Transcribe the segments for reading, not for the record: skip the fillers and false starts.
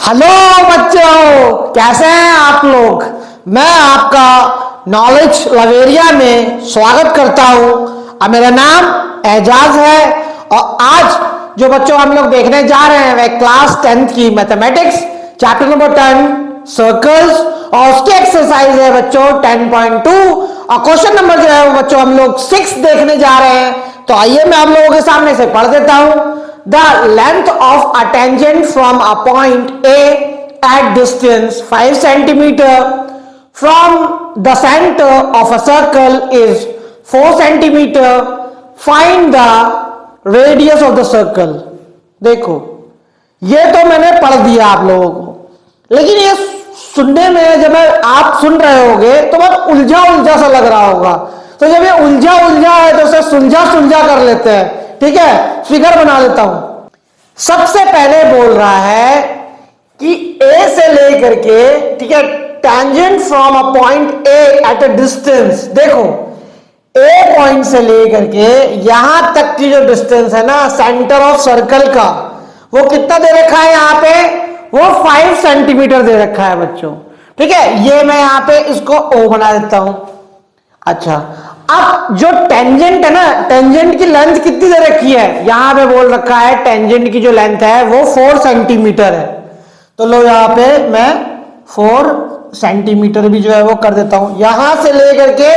Hello बच्चों, कैसे हैं आप लोग। मैं आपका नॉलेज लवेरिया में स्वागत करता हूं और मेरा नाम एजाज है। और आज जो बच्चों हम लोग देखने जा रहे हैं वह क्लास 10th की मैथमेटिक्स चैप्टर नंबर 10 सर्कल्स और उसकी एक्सरसाइज है बच्चों 10.2 और क्वेश्चन नंबर जो है वो बच्चों हम लोग 6 देखने जा रहे हैं। तो आइए मैं आप लोगों के सामने से पढ़ देता हूं। The length of a tangent from a point A at distance 5 centimeter from the center of a circle is 4 centimeter. Find the radius of the circle. देखो ये तो मैंने पढ़ दिया आप लोगों को, लेकिन ये सुनने में जब आप सुन रहे होगे तो बहुत उलझा उलझा सा लग रहा होगा। तो जब ये उलझा उलझा है तो उसे सुलझा सुलझा कर लेते हैं। ठीक है, फिगर बना लेता हूं। सबसे पहले बोल रहा है कि ए से लेकर के, ठीक है, tangent from a point A at a distance. देखो ए पॉइंट से लेकर के यहां तक की जो डिस्टेंस है ना सेंटर ऑफ सर्कल का, वो कितना दे रखा है यहाँ पे, वो 5 सेंटीमीटर दे रखा है बच्चों। ठीक है, ये मैं यहां पे इसको ओ बना देता हूं। अच्छा, अब जो टेंजेंट है ना, टेंजेंट की लेंथ कितनी दे रखी है, यहां पे बोल रखा है टेंजेंट की जो लेंथ है वो 4 सेंटीमीटर है। तो लो यहां पे मैं 4 सेंटीमीटर भी जो है वो कर देता हूं। यहां से लेकर के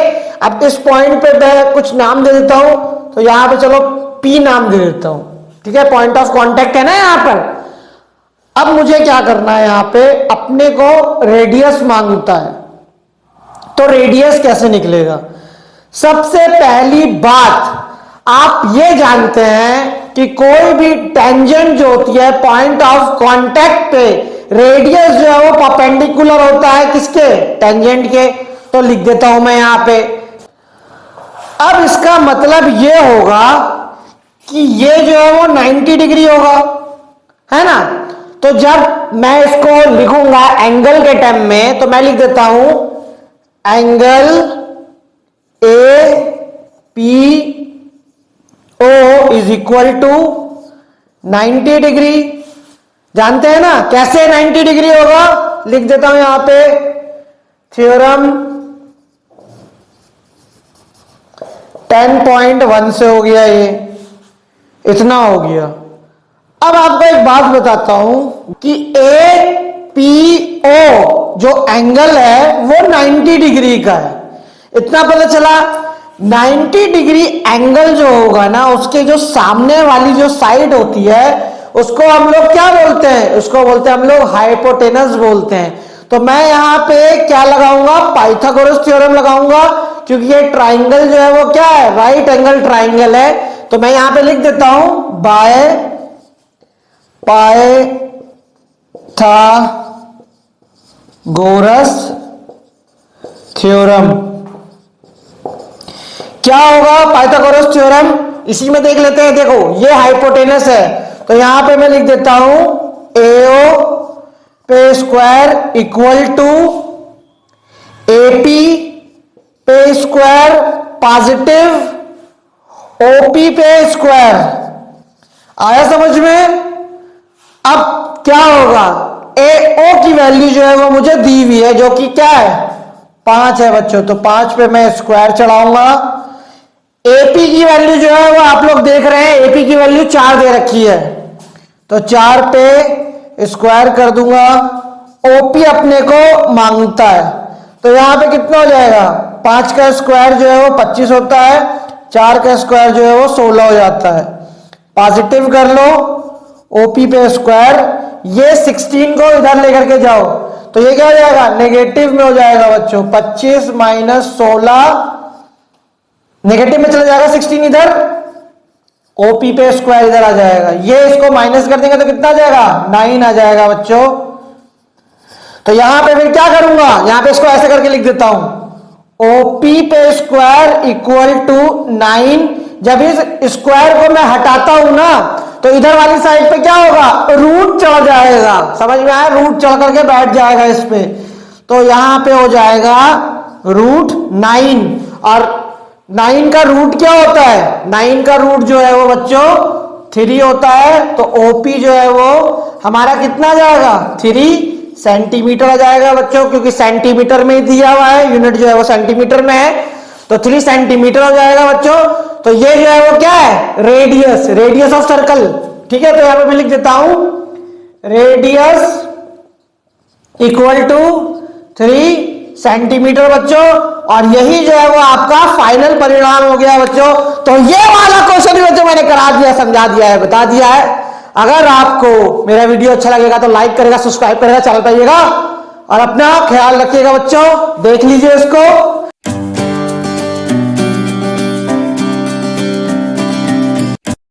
अब इस पॉइंट पे मैं कुछ नाम दे देता हूं। तो यहां पे चलो पी नाम दे देता हूं। ठीक है, पॉइंट ऑफ कांटेक्ट है ना यहां पर। अब मुझे क्या करना है, यहां पे अपने को रेडियस मांगता है। तो रेडियस कैसे निकलेगा। सबसे पहली बात आप ये जानते हैं कि कोई भी टेंजेंट जो होती है पॉइंट ऑफ कांटेक्ट पे रेडियस जो है वो परपेंडिकुलर होता है किसके, टेंजेंट के। तो लिख देता हूं मैं यहां पे। अब इसका मतलब ये होगा कि ये जो है वो 90 डिग्री होगा, है ना। तो जब मैं इसको लिखूंगा एंगल के टर्म में तो मैं लिख देता हूं angle A P O is equal to 90 degree. जानते हैं ना कैसे 90 डिग्री होगा, लिख देता हूं यहां पे थ्योरम 10.1 से हो गया, ये इतना हो गया। अब आपको एक बात बताता हूं कि ए पी ओ जो एंगल है वो 90 डिग्री का है। इतना पता चला। 90 डिग्री एंगल जो होगा ना उसके जो सामने वाली जो साइड होती है उसको हम लोग क्या बोलते हैं, उसको बोलते हैं हम लोग हाइपोटेनस बोलते हैं। तो मैं यहां पे क्या लगाऊंगा, पाइथागोरस थ्योरम लगाऊंगा, क्योंकि ये ट्राइंगल जो है वो क्या है, राइट एंगल ट्राइंगल है। तो मैं यहां पे लिख देता हूं बाय पाइथागोरस थ्योरम। क्या होगा पाइथागोरस थ्योरम, इसी में देख लेते हैं। देखो ये हाइपोटेनस है तो यहां पे मैं लिख देता हूं एओ पे स्क्वायर इक्वल टू एपी पे स्क्वायर पॉजिटिव ओपी पे स्क्वायर। आया समझ में। अब क्या होगा, ए ओ की वैल्यू जो है वो मुझे दी हुई है जो कि क्या है 5 है बच्चों। तो 5 पे मैं स्क्वायर चढ़ाऊंगा। एपी की वैल्यू जो है वो आप लोग देख रहे हैं, एपी की वैल्यू 4 दे रखी है तो 4 पे स्क्वायर कर दूंगा। ओपी अपने को मांगता है तो यहां पे कितना हो जाएगा, 5 का स्क्वायर जो है वो 25 होता है, 4 का स्क्वायर जो है वो 16 हो जाता है। पॉजिटिव कर लो ओपी पे स्क्वायर, ये 16 को इधर लेकर के जाओ तो ये क्या हो जाएगा, नेगेटिव में हो जाएगा बच्चों। 25 माइनस 16 नेगेटिव में चला जाएगा, 16 इधर, ओपी पे स्क्वायर इधर आ जाएगा। ये इसको माइनस कर देंगे तो कितना आ जाएगा, 9 आ जाएगा बच्चों। तो यहां पे फिर क्या करूंगा, यहां पे इसको ऐसे करके लिख देता हूं ओपी पे स्क्वायर इक्वल टू 9। जब इस स्क्वायर को मैं हटाता हूं ना तो इधर वाली साइड पे क्या होगा, रूट चढ़ जाएगा। समझ में आया, रूट चढ़ करके बैठ जाएगा इस पे। तो यहां पे हो जाएगा रूट 9 और 9 का रूट क्या होता है, 9 का रूट जो है वो बच्चों 3 होता है तो ओपी जो है वो हमारा कितना आ जाएगा 3 सेंटीमीटर आ जाएगा बच्चों, क्योंकि सेंटीमीटर में ही दिया हुआ है, यूनिट जो है वो सेंटीमीटर में है, तो 3 सेंटीमीटर हो जाएगा बच्चों। तो ये जो है वो क्या है रेडियस, रेडियस ऑफ सर्कल। ठीक है, तो यहां पे मैं लिख देता हूं रेडियस इक्वल टू 3 सेंटीमीटर बच्चों। और यही जो है वो आपका फाइनल परिणाम हो गया बच्चों। तो ये वाला क्वेश्चन भी बच्चों मैंने करा दिया, समझा दिया है, बता दिया है। अगर आपको मेरा वीडियो अच्छा लगेगा तो लाइक करेगा, सब्सक्राइब करेगा, चैनल पर आइएगा और अपना ख्याल रखिएगा बच्चों। देख लीजिए इसको।